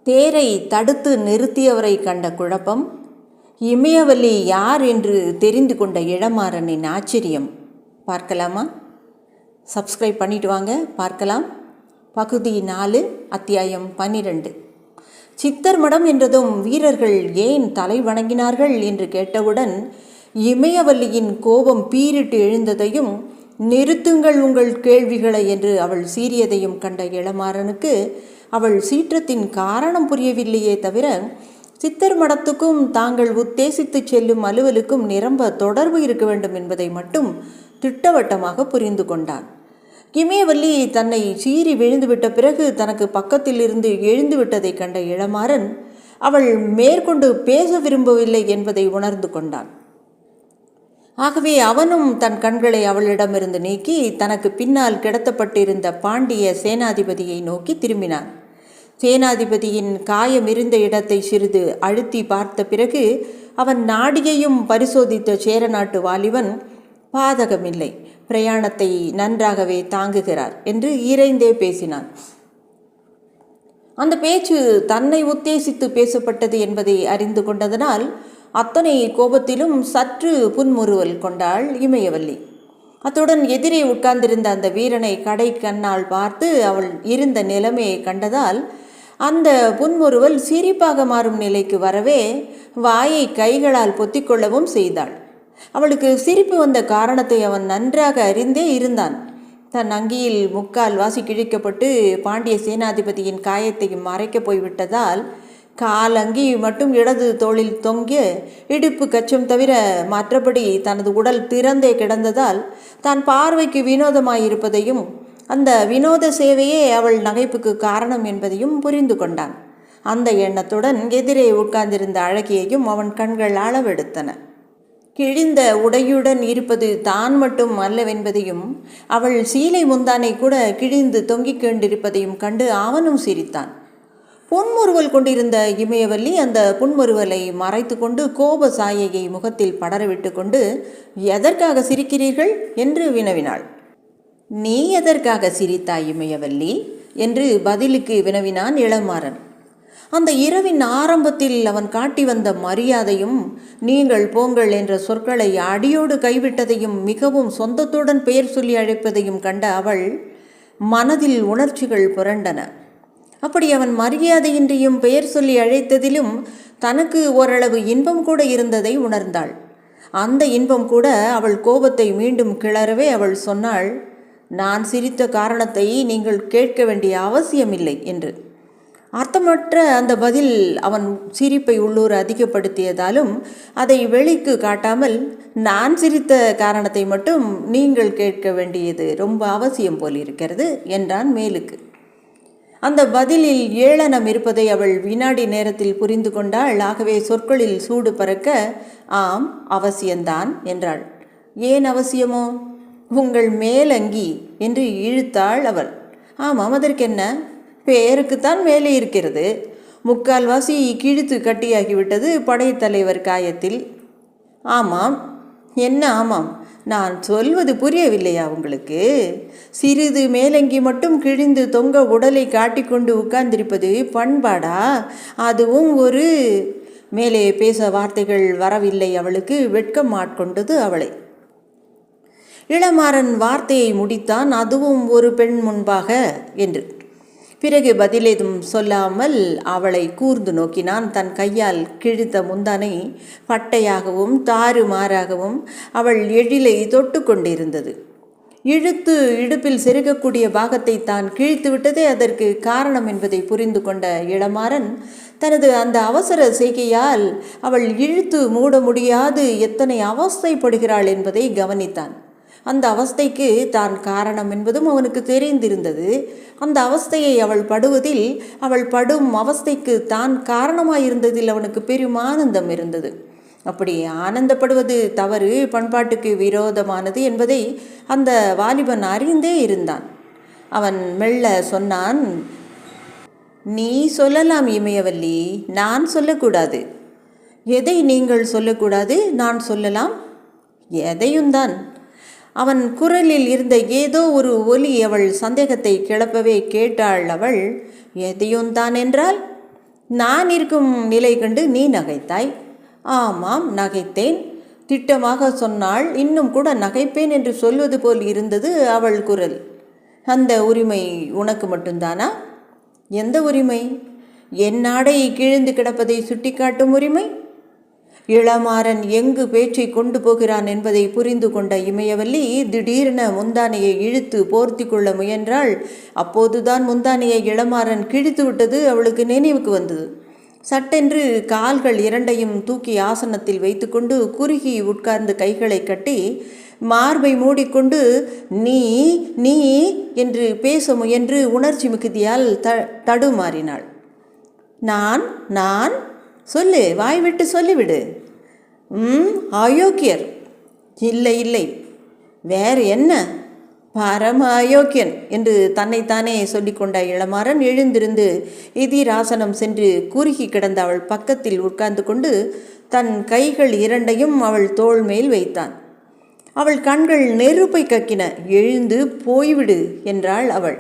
தேரை தடுத்து நிறுத்தியவரை கண்ட குழப்பம், இமயவல்லி யார் என்று தெரிந்து கொண்ட இளமாறனின் ஆச்சரியம். பார்க்கலாமா? சப்ஸ்கிரைப் பண்ணிட்டு வாங்க, பார்க்கலாம். பகுதி 4, அத்தியாயம் 12. சித்தர் மடம் என்றதும் வீரர்கள் ஏன் தலை வணங்கினார்கள் என்று கேட்டவுடன் இமயவல்லியின் கோபம் பீரிட்டு எழுந்ததையும், நிறுத்துங்கள் உங்கள் கேள்விகளை என்று அவள் சீறியதையும் கண்ட இளமாறனுக்கு அவள் சீற்றத்தின் காரணம் புரியவில்லையே தவிர, சித்தர் மடத்துக்கும் தாங்கள் உத்தேசித்து செல்லும் அலுவலுக்கும் நிரம்ப தொடர்பு இருக்க வேண்டும் என்பதை மட்டும் திட்டவட்டமாக புரிந்து கொண்டான். இமயவல்லி தன்னை சீறி விழுந்துவிட்ட பிறகு தனக்கு பக்கத்தில் இருந்து எழுந்து விட்டதை கண்ட இளமாறன் அவள் மேற்கொண்டு பேச விரும்பவில்லை என்பதை உணர்ந்து கொண்டான். ஆகவே அவனும் தன் கண்களை அவளிடமிருந்து நீக்கி தனக்கு பின்னால் கிடத்தப்பட்டிருந்த பாண்டிய சேனாதிபதியை நோக்கி திரும்பினான். சேனாதிபதியின் காயம் இருந்த இடத்தை சிறிது அழுத்தி பார்த்த பிறகு அவன் நாடியையும் பரிசோதித்த சேர நாட்டு வாலிபன், பாதகமில்லை, பிரயாணத்தை நன்றாகவே தாங்குகிறார் என்று இறைந்தே பேசினான். அந்த பேச்சு தன்னை உத்தேசித்து பேசப்பட்டது என்பதை அறிந்து கொண்டதனால் அத்தனை கோபத்திலும் சற்று புன்முறுவல் கொண்டாள் இமயவல்லி. அத்துடன் எதிரே உட்கார்ந்திருந்த அந்த வீரனை கடை கண்ணால் பார்த்து அவள் இருந்த நிலைமையை கண்டதால் அந்த புன்முறுவல் சிரிப்பாக மாறும் நிலைக்கு வரவே வாயை கைகளால் பொத்திக்கொள்ளவும் செய்தாள். அவளுக்கு சிரிப்பு வந்த காரணத்தை அவன் நன்றாக அறிந்தே இருந்தான். தன் அங்கியில் முக்கால் வாசி கிழிக்கப்பட்டு பாண்டிய சேனாதிபதியின் காயத்தையும் மறைக்கப் போய்விட்டதால் கால் அங்கி மட்டும் இடது தோளில் தொங்கிய இடுப்பு கச்சம் தவிர மற்றபடி தனது உடல் திறந்தே கிடந்ததால் தான் பார்வைக்கு வினோதமாயிருப்பதையும், அந்த வினோத சேவையே அவள் நகைப்புக்கு காரணம் என்பதையும் புரிந்து கொண்டான். அந்த எண்ணத்துடன் எதிரே உட்கார்ந்திருந்த அழகியையும் அவன் கண்கள் அளவெடுத்தன. கிழிந்த உடையுடன் இருப்பது தான் மட்டும் அல்லவென்பதையும், அவள் சீலை முந்தானை கூட கிழிந்து தொங்கிக் கொண்டிருப்பதையும் கண்டு அவனும் சிரித்தான். புன்முறுவல் கொண்டிருந்த இமயவல்லி அந்த புன்முறுவலை மறைத்து கொண்டு கோப சாயையை முகத்தில் படரவிட்டு கொண்டு, எதற்காக சிரிக்கிறீர்கள் என்று வினவினாள். நீ எதற்காக சிரித்தாய் இமயவல்லி என்று பதிலுக்கு வினவினான் இளமாறன். அந்த இரவின் ஆரம்பத்தில் அவன் காட்டி வந்த மரியாதையும், நீங்கள் போங்கள் என்ற சொற்களை அடியோடு கைவிட்டதையும், மிகவும் சொந்தத்துடன் பெயர் சொல்லி அழைப்பதையும் கண்ட அவள் மனதில் உணர்ச்சிகள் புரண்டன. அப்படி அவன் மரியாதையின்றியும் பெயர் சொல்லி அழைத்ததிலும் தனக்கு ஓரளவு இன்பம் கூட இருந்ததை உணர்ந்தாள். அந்த இன்பம் கூட அவள் கோபத்தை மீண்டும் கிளறவே அவள் சொன்னாள், நான் சிரித்த காரணத்தை நீங்கள் கேட்க வேண்டிய அவசியமில்லை என்று. அர்த்தமற்ற அந்த பதில் அவன் சிரிப்பை உள்ளூர் அதிகப்படுத்தியதாலும் அதை வெளிக்கு காட்டாமல், நான் சிரித்த காரணத்தை மட்டும் நீங்கள் கேட்க வேண்டியது ரொம்ப அவசியம் போலிருக்கிறது என்றான் மேலுக்கு. அந்த பதிலில் ஏளனம் இருப்பதை அவள் வினாடி நேரத்தில் புரிந்து கொண்டாள். ஆகவே சொற்களில் சூடு பறக்க, ஆம், அவசியம்தான் என்றாள். ஏன் அவசியமோ? உங்கள் மேலங்கி என்று இழுத்தாள் அவள். ஆமாம், அதற்கென்ன? பேருக்குத்தான் மேலே இருக்கிறது. முக்கால்வாசி கிழித்து கட்டியாகிவிட்டது படைத்தலைவர் காயத்தில். ஆமாம். என்ன ஆமாம்? நான் சொல்வது புரியவில்லையா உங்களுக்கு? சிறிது மேலங்கி மட்டும் கிழிந்து தொங்க உடலை காட்டிக்கொண்டு உட்கார்ந்திருப்பது பண்பாடா? அதுவும் ஒரு... மேலே பேச வார்த்தைகள் வரவில்லை அவளுக்கு. வெட்கம் ஆட்கொண்டது அவளை. இளமாறன் வார்த்தையை முடித்தான், அதுவும் ஒரு பெண் முன்பாக என்று. பிறகு பதிலேதும் சொல்லாமல் அவளை கூர்ந்து நோக்கினான். தன் கையால் கிழித்த முந்தானை பட்டையாகவும் தாறுமாறாகவும் அவள் எழிலை தொட்டு கொண்டிருந்தது. இழுத்து இடுப்பில் செருகக்கூடிய பாகத்தை தான் கிழித்து விட்டதே அதற்கு காரணம் என்பதை புரிந்து கொண்ட இளமாறன் தனது அந்த அவசர செய்கையால் அவள் இழுத்து மூட முடியாது எத்தனை அவஸ்தைப்படுகிறாள் என்பதை கவனித்தான். அந்த அவஸ்தைக்கு தான் காரணம் என்பதும் அவனுக்கு தெரிந்திருந்தது. அந்த அவஸ்தையை அவள் படுவதில், அவள் படும் அவஸ்தைக்கு தான் காரணமாயிருந்ததில் அவனுக்கு பெரும் ஆனந்தம் இருந்தது. அப்படி ஆனந்தப்படுவது தவறு, பண்பாட்டுக்கு விரோதமானது என்பதை அந்த வாலிபன் அறிந்தே இருந்தான். அவன் மெல்ல சொன்னான், நீ சொல்லலாம் இமயவல்லி, நான் சொல்லக்கூடாது. எதை நீங்கள் சொல்லக்கூடாது? நான் சொல்லலாம். எதையும்தான். அவன் குரலில் இருந்த ஏதோ ஒரு ஒலி அவள் சந்தேகத்தை கிளப்பவே கேட்டாள் அவள். எதையும் தான் என்றால்? நான் இருக்கும் நிலை கண்டு நீ நகைத்தாய். ஆமாம், நகைத்தேன். திட்டமாக சொன்னால் இன்னும் கூட நகைப்பேன் என்று சொல்வது போல் இருந்தது அவள் குரல். அந்த உரிமை உனக்கு மட்டும்தானா? எந்த உரிமை? என் நாடை கிழிந்து கிடப்பதை சுட்டிக்காட்டும் உரிமை? இளமாறன் எங்கு பேச்சை கொண்டு போகிறான் என்பதை புரிந்து கொண்ட இமயவல்லி திடீரென முந்தானையை இழுத்து போர்த்தி கொள்ள முயன்றாள். அப்போதுதான் முந்தானையை இளமாறன் கிழித்து விட்டது அவளுக்கு நினைவுக்கு வந்தது. சட்டென்று கால்கள் இரண்டையும் தூக்கி ஆசனத்தில் வைத்துக்கொண்டு குறுகி உட்கார்ந்து கைகளை கட்டி மார்பை மூடிக்கொண்டு நீ நீ என்று பேச முயன்று உணர்ச்சி மிகுதியால் தடுமாறினாள். நான் நான் சொல்லு, வாய்விட்டு சொல்லிவிடு. அயோக்கியர். இல்லை இல்லை, வேறு என்ன? பரம அயோக்கியன் என்று தன்னைத்தானே சொல்லிக்கொண்ட இளமாறன் எழுந்திருந்து எதிராசனம் சென்று குறுகி கிடந்த அவள் பக்கத்தில் உட்கார்ந்து கொண்டு தன் கைகள் இரண்டையும் அவள் தோள் மேல் வைத்தான். அவள் கண்கள் நெருப்பை கக்கின. எழுந்து போய்விடு என்றாள் அவள்.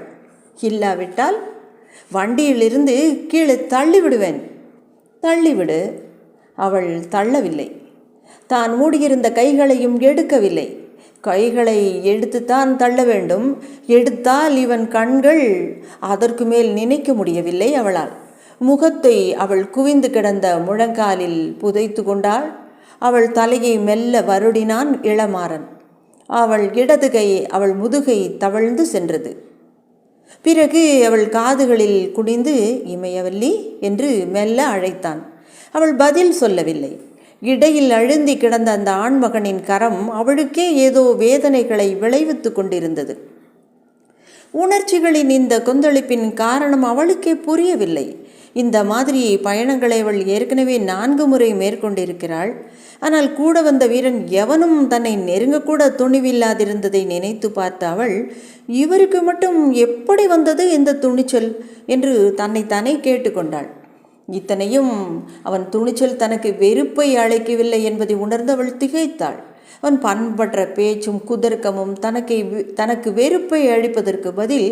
இல்லாவிட்டால் வண்டியிலிருந்து கீழே தள்ளிவிடுவேன். தள்ளிவிடு. அவள் தள்ளவில்லை. தான் மூடியிருந்த கைகளையும் எடுக்கவில்லை. கைகளை எடுத்துத்தான் தள்ள வேண்டும். எடுத்தால் இவன் கண்கள், அதற்கு மேல் நினைக்க முடியவில்லை அவளால். முகத்தை அவள் குவிந்து கிடந்த முழங்காலில் புதைத்து கொண்டாள். அவள் தலையை மெல்ல வருடினான் இளமாறன். அவள் இடது கை அவள் முதுகை தவழ்ந்து சென்றது. பிறகு அவள் காதுகளில் குனிந்து இமயவல்லி என்று மெல்ல அழைத்தான். அவள் பதில் சொல்லவில்லை. இடையில் அழுந்தி கிடந்த அந்த ஆண்மகனின் கரம் அவளுக்கே ஏதோ வேதனைகளை விளைவித்து கொண்டிருந்தது. உணர்ச்சிகளின் இந்த கொந்தளிப்பின் காரணம் அவளுக்கே புரியவில்லை. இந்த மாதிரி பயணங்களை அவள் ஏற்கனவே 4 முறை மேற்கொண்டிருக்கிறாள். ஆனால் கூட வந்த வீரன் எவனும் தன்னை நெருங்கக்கூட துணிவில்லாதிருந்ததை நினைத்து பார்த்த அவள், இவருக்கு மட்டும் எப்படி வந்தது இந்த துணிச்சல் என்று தன்னைத்தானே கேட்டுக்கொண்டாள். இத்தனையும் அவன் துணிச்சல் தனக்கு வெறுப்பை அழைக்கவில்லை என்பதை உணர்ந்து அவள் திகைத்தாள். அவன் பண்பற்ற பேச்சும் குதர்க்கமும் தனக்கு வெறுப்பை அழிப்பதற்கு பதில்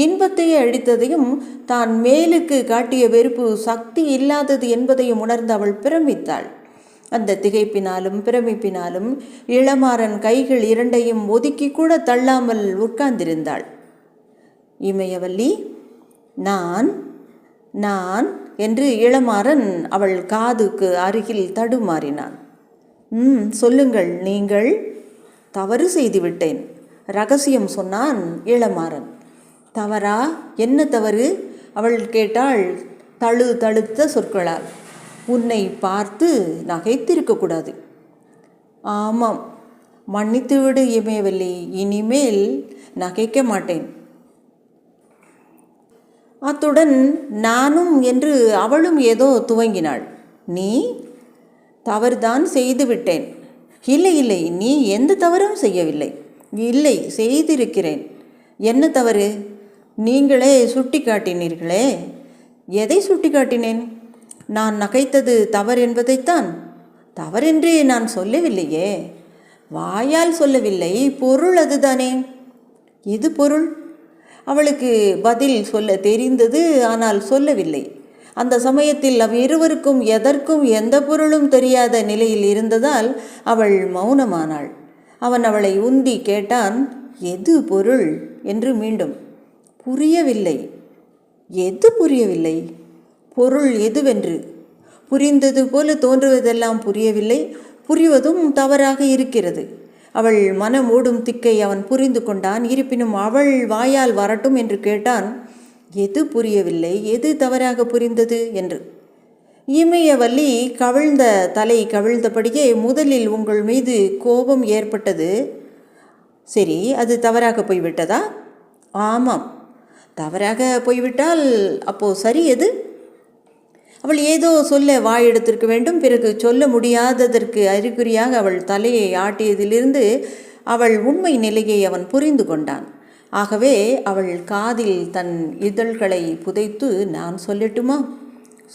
இன்பத்தையே அழித்ததையும், தான் மேலுக்கு காட்டிய வெறுப்பு சக்தி இல்லாதது என்பதையும் உணர்ந்து அவள் பிரமித்தாள். அந்த திகைப்பினாலும் பிரமிப்பினாலும் இளமாறன் கைகள் இரண்டையும் ஒதுக்கி கூட தள்ளாமல் உட்கார்ந்திருந்தாள். இமயவல்லி, நான் நான் என்று இளமாறன் அவள் காதுக்கு அருகில் தடுமாறினான். சொல்லுங்கள். நீங்கள். தவறு செய்துவிட்டேன். ரகசியம் சொன்னான் இளமாறன். தவறா? என்ன தவறு? அவள் கேட்டாள் தழுத்த சொற்களால். உன்னை பார்த்து நகைத்திருக்கக்கூடாது. ஆமாம், மன்னித்துவிடு இமயவல்லி, இனிமேல் நகைக்க மாட்டேன். அத்துடன் நானும் என்று அவளும் ஏதோ துவங்கினாள். நீ? தவறுதான் செய்துவிட்டேன். இல்லை இல்லை, நீ எந்த தவறும் செய்யவில்லை. இல்லை, செய்திருக்கிறேன். என்ன தவறு? நீங்களே சுட்டி காட்டினீர்களே. எதை சுட்டி காட்டினேன்? நான் நகைத்தது தவறென்பதைத்தான். தவறென்று நான் சொல்லவில்லையே. வாயால் சொல்லவில்லை, பொருள் அதுதானே. எது பொருள்? அவளுக்கு பதில் சொல்ல தெரிந்தது, ஆனால் சொல்லவில்லை. அந்த சமயத்தில் அவ்விருவருக்கும் எதற்கும் எந்த பொருளும் தெரியாத நிலையில் இருந்ததால் அவள் மௌனமானாள். அவன் அவளை உந்தி கேட்டான், எது பொருள் என்று மீண்டும். புரியவில்லை. எது புரியவில்லை? பொருள் எதுவென்று. புரிந்தது போல தோன்றுவதெல்லாம் புரியவில்லை. புரிவதும் தவறாக இருக்கிறது. அவள் மனம் ஓடும் திக்கை அவன் புரிந்து கொண்டான். இருப்பினும் அவள் வாயால் வரட்டும் என்று கேட்டான், எது புரியவில்லை, எது தவறாக புரிந்தது என்று. இமயவல்லி தலை கவிழ்ந்தபடியே, முதலில் உங்கள் மீது கோபம் ஏற்பட்டது. சரி, அது தவறாக போய்விட்டதா? ஆமாம். தவறாக போய்விட்டால் அப்போ சரி எது? அவள் ஏதோ சொல்ல வாயெடுத்திருக்க வேண்டும். பிறகு சொல்ல முடியாததற்கு அறிகுறியாக அவள் தலையை ஆட்டியதிலிருந்து அவள் உண்மை நிலையை அவன் புரிந்து கொண்டான். ஆகவே அவள் காதில் தன் இதழ்களை புதைத்து, நான் சொல்லட்டுமா?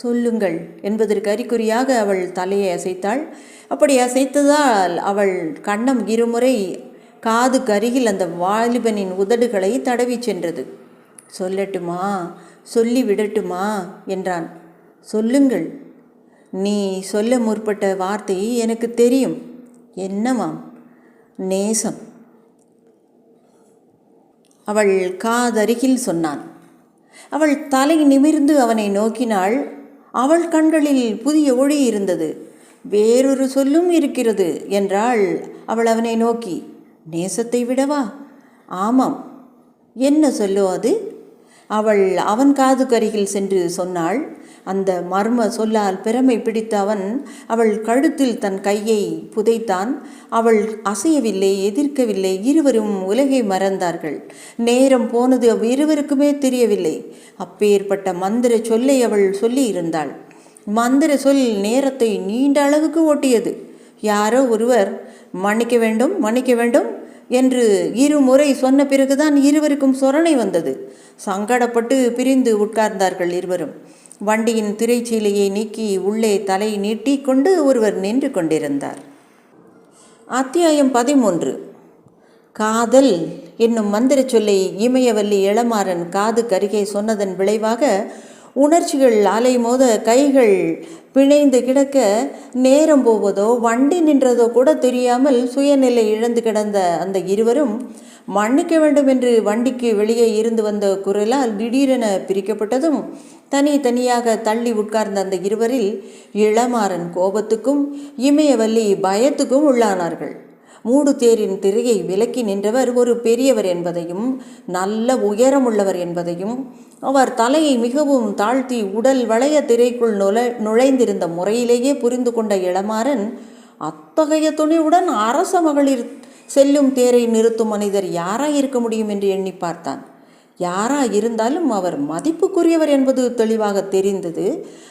சொல்லுங்கள் என்பதற்கு அறிகுறியாக அவள் தலையை அசைத்தாள். அப்படி அசைத்ததால் அவள் கன்னம் இருமுறை காதுக்கு அருகில் அந்த வாலிபனின் உதடுகளை தடவி சென்றது. சொல்லட்டுமா? சொல்லிவிடட்டுமா என்றான். சொல்லுங்கள். நீ சொல்ல முற்பட்ட வார்த்தை எனக்கு தெரியும். என்னவாம்? நேசம். அவள் காதருகில் சொன்னான். அவள் தலை நிமிர்ந்து அவனை நோக்கினாள். அவள் கண்களில் புதிய ஒளி இருந்தது. வேறொரு சொல்லும் இருக்கிறது என்றாள் அவள் அவனை நோக்கி. நேசத்தை விடவா? ஆமாம். என்ன சொல்லோ அது? அவள் அவன் காதுக்கருகில் சென்று சொன்னாள். அந்த மர்ம சொல்லால் பெருமை பிடித்த அவன் அவள் கழுத்தில் தன் கையை புதைத்தான். அவள் அசையவில்லை, எதிர்க்கவில்லை. இருவரும் உலகை மறந்தார்கள். நேரம் போனது இருவருக்குமே தெரியவில்லை. அப்பேற்பட்ட மந்திர சொல்லை அவள் சொல்லி இருந்தாள். மந்திர சொல் நேரத்தை நீண்ட அளவுக்கு ஓட்டியது. யாரோ ஒருவர் மன்னிக்க வேண்டும், மன்னிக்க வேண்டும் என்று இருமுறை சொன்ன பிறகுதான் இருவருக்கும் சொரணை வந்தது. சங்கடப்பட்டு பிரிந்து உட்கார்ந்தார்கள் இருவரும். வண்டியின் திரைச்சீலையை நீக்கி உள்ளே தலை நீட்டி கொண்டு ஒருவர் நின்று கொண்டிருந்தார். அத்தியாயம் 13. காதல் என்னும் மந்திர சொல்லை இமயவல்லி இளமாறன் காது கருகே சொன்னதன் விளைவாக உணர்ச்சிகள் அலைமோத கைகள் பிணைந்து கிடக்க, நேரம் போவதோ வண்டி நின்றதோ கூட தெரியாமல் சுயநிலை இழந்து கிடந்த அந்த இருவரும் மன்னிக்க வேண்டும் என்று வண்டிக்கு வெளியே இருந்து வந்த குரலால் திடீரென பிரிக்கப்பட்டதும் தனியாக தள்ளி உட்கார்ந்த அந்த இருவரில் இளமாறன் கோபத்துக்கும் இமயவல்லி பயத்துக்கும் உள்ளானார்கள். மூடு தேரின் திரையை விலக்கி நின்றவர் ஒரு பெரியவர் என்பதையும் நல்ல உயரமுள்ளவர் என்பதையும் அவர் தலையை மிகவும் தாழ்த்தி உடல் வளைய திரைக்குள் நுழைந்திருந்த முறையிலேயே புரிந்து கொண்ட இளமாறன், அத்தகைய துணிவுடன் அரச மகளிர் செல்லும் தேரை நிறுத்தும் மனிதர் யாராயிருக்க முடியும் என்று எண்ணி பார்த்தான். இருந்தாலும் அவர் மதிப்புக்குரியவர் என்பது தெளிவாக தெரிந்தது.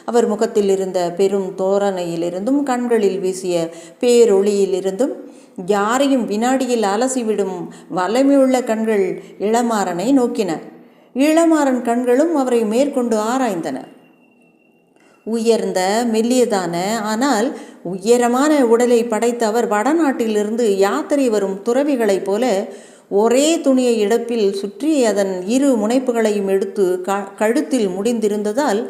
அவர் முகத்தில் இருந்த பெரும் தோரணையிலிருந்தும் கண்களில் வீசிய பேரொளியிலிருந்தும் யாரையும் வினாடியில் அலசிவிடும் வல்லமையுள்ள கண்கள் இளமாறனை நோக்கின. இளமாறன் கண்களும் அவரை மேற்கொண்டு ஆராய்ந்தன. உயர்ந்த மெல்லியதான ஆனால் உயரமான உடலை படைத்த அவர் வடநாட்டிலிருந்து யாத்திரை வரும் துறவிகளைப் போல ஒரே துணியை இடுப்பில் சுற்றி அதன் இரு முனைப்புகளையும் எடுத்து கழுத்தில் முடிந்திருந்ததால்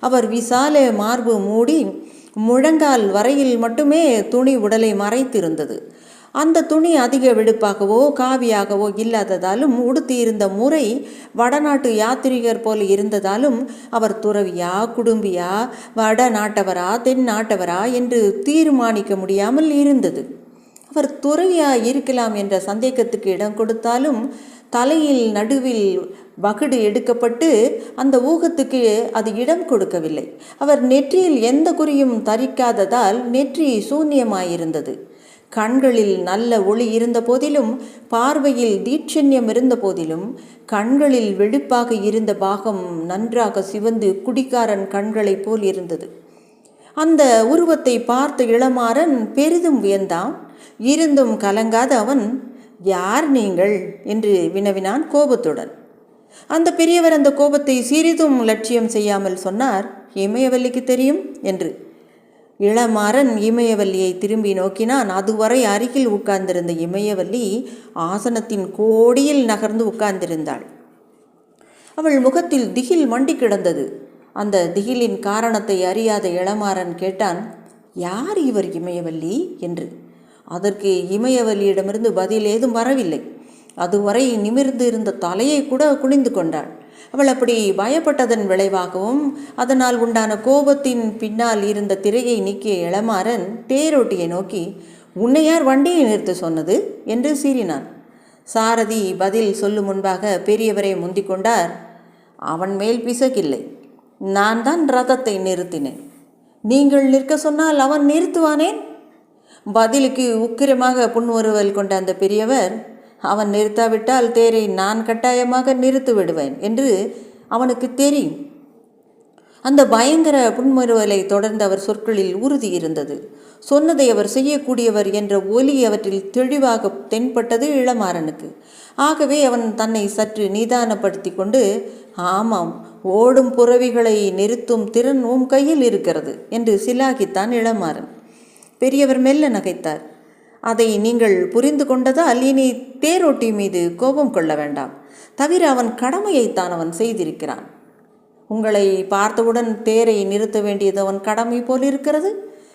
அவர் விசால மார்பு மூடி முழங்கால் வரையில் மட்டுமே துணி உடலை மறைத்திருந்தது. அந்த துணி அதிக வெடுப்பாகவோ காவியாகவோ இல்லாததாலும் உடுத்தியிருந்த முறை வடநாட்டு யாத்திரிகர் போல இருந்ததாலும் அவர் துறவியா, குடும்பியா, வட நாட்டவரா, தென் நாட்டவரா என்று தீர்மானிக்க முடியாமல் இருந்தது. அவர் துறவியா இருக்கலாம் என்ற சந்தேகத்துக்கு இடம் கொடுத்தாலும் தலையில் நடுவில் வகுடு எடுக்கப்பட்டு அந்த ஊகத்துக்கு அது இடம் கொடுக்கவில்லை. அவர் நெற்றியில் எந்த குறியும் தரிக்காததால் நெற்றி சூன்யமாயிருந்தது. கண்களில் நல்ல ஒளி இருந்த போதிலும், பார்வையில் தீட்சண்யம் இருந்த போதிலும், கண்களில் வெளுப்பாக இருந்த பாகம் நன்றாக சிவந்து குடிகாரன் கண்களைப் போல் இருந்தது. அந்த உருவத்தை பார்த்த இளமாறன் பெரிதும் வியந்தான். இருந்தும் கலங்காத அவன், யார் நீங்கள் என்று வினவினான் கோபத்துடன். அந்த பெரியவர் அந்த கோபத்தை சிறிதும் லட்சியம் செய்யாமல் சொன்னார், இமயவல்லிக்கு தெரியும் என்று. இளமாறன் இமயவல்லியை திரும்பி நோக்கினான். அதுவரை அருகில் உட்கார்ந்திருந்த இமயவல்லி ஆசனத்தின் கோடியில் நகர்ந்து உட்கார்ந்திருந்தாள். அவள் முகத்தில் திகில் மண்டி கிடந்தது. அந்த திகிலின் காரணத்தை அறியாத இளமாறன் கேட்டான், யார் இவர் இமயவல்லி என்று. அதற்கு இமயவல்லியிடமிருந்து பதில் ஏதும் வரவில்லை. அதுவரை நிமிர்ந்து இருந்த தலையை கூட குனிந்து கொண்டாள். அவள் அப்படி பயப்பட்டதன் விளைவாகவும் அதனால் உண்டான கோபத்தின் பின்னால் இருந்த திரையை நீக்கிய இளமாறன் தேரோட்டியை நோக்கி, உன்னை யார் வண்டியை நிறுத்த சொன்னது என்று சீறினான். சாரதி பதில் சொல்லும் முன்பாக பெரியவரை முந்திக் கொண்டார். அவன் மேல் பிசகில்லை. நான் தான் ரதத்தை நிறுத்தினேன். நீங்கள் நிற்க சொன்னால் அவன் நிறுத்துவானேன்? பதிலுக்கு உக்கிரமாக புன்முறுவல் கொண்ட அந்த பெரியவர், அவன் நிறுத்தாவிட்டால் தேரை நான் கட்டாயமாக நிறுத்தி விடுவேன் என்று அவனுக்கு தெரியும். அந்த பயங்கர புன்முறுவலை தொடர்ந்து அவர் சொற்களில் உறுதி இருந்தது. சொன்னதை அவர் செய்யக்கூடியவர் என்ற ஒலி அவற்றில் தெளிவாக தென்பட்டது இளமாறனுக்கு. ஆகவே அவன் தன்னை சற்று நிதானப்படுத்தி கொண்டு, ஆமாம், ஓடும் புறவிகளை நிறுத்தும் திறன் உன் கையில் இருக்கிறது என்று சிலாகித்தான் இளமாறன். பெரியவர் மெல்ல நகைத்தார். அதை நீங்கள் புரிந்து கொண்டதால் இனி தேரோட்டி மீது கோபம் கொள்ள வேண்டாம். தவிர அவன் கடமையைத்தான் அவன் செய்திருக்கிறான். உங்களை பார்த்தவுடன் தேரை நிறுத்த வேண்டியது அவன் கடமை போல் இருக்கிறது.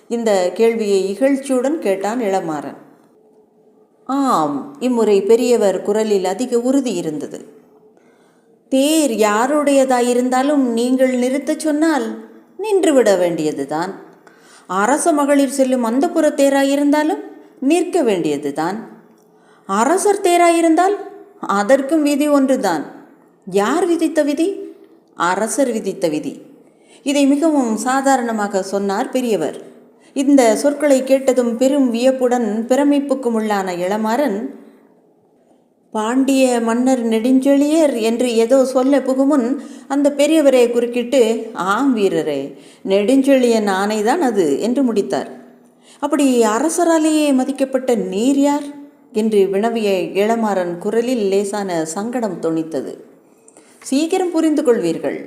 இந்த கேள்வியை இகழ்ச்சியுடன் கேட்டான் இளமாறன். ஆம், இம்முறை பெரியவர் குரலில் அதிக உறுதி இருந்தது. தேர் யாருடையதாயிருந்தாலும் நீங்கள் நிறுத்தச் சொன்னால் நின்றுவிட வேண்டியதுதான். அரச மகளிர் செல்லும் அந்தப்புற தேராயிருந்தாலும் நிற்க வேண்டியதுதான். அரசர் தேராயிருந்தால் அதற்கும் விதி ஒன்றுதான். யார் விதித்த விதி? அரசர் விதித்த விதி. இதை மிகவும் சாதாரணமாக சொன்னார் பெரியவர். இந்த சொற்களை கேட்டதும் பெரும் வியப்புடன் பிரமிப்புக்கும் உள்ளான இளமாறன், பாண்டிய மன்னர் நெடுஞ்செழியர் என்று ஏதோ சொல்ல புகுமுன் அந்த பெரியவரை குறுக்கிட்டு, ஆம் வீரரே, நெடுஞ்செழியன் ஆணைதான் அது என்று முடித்தார். அப்படி அரசராலேயே மதிக்கப்பட்ட நீர் யார் என்று வினவிய இளமாறன் குரலில் லேசான சங்கடம் தொனித்தது. சீக்கிரம் புரிந்து கொள்வீர்கள்.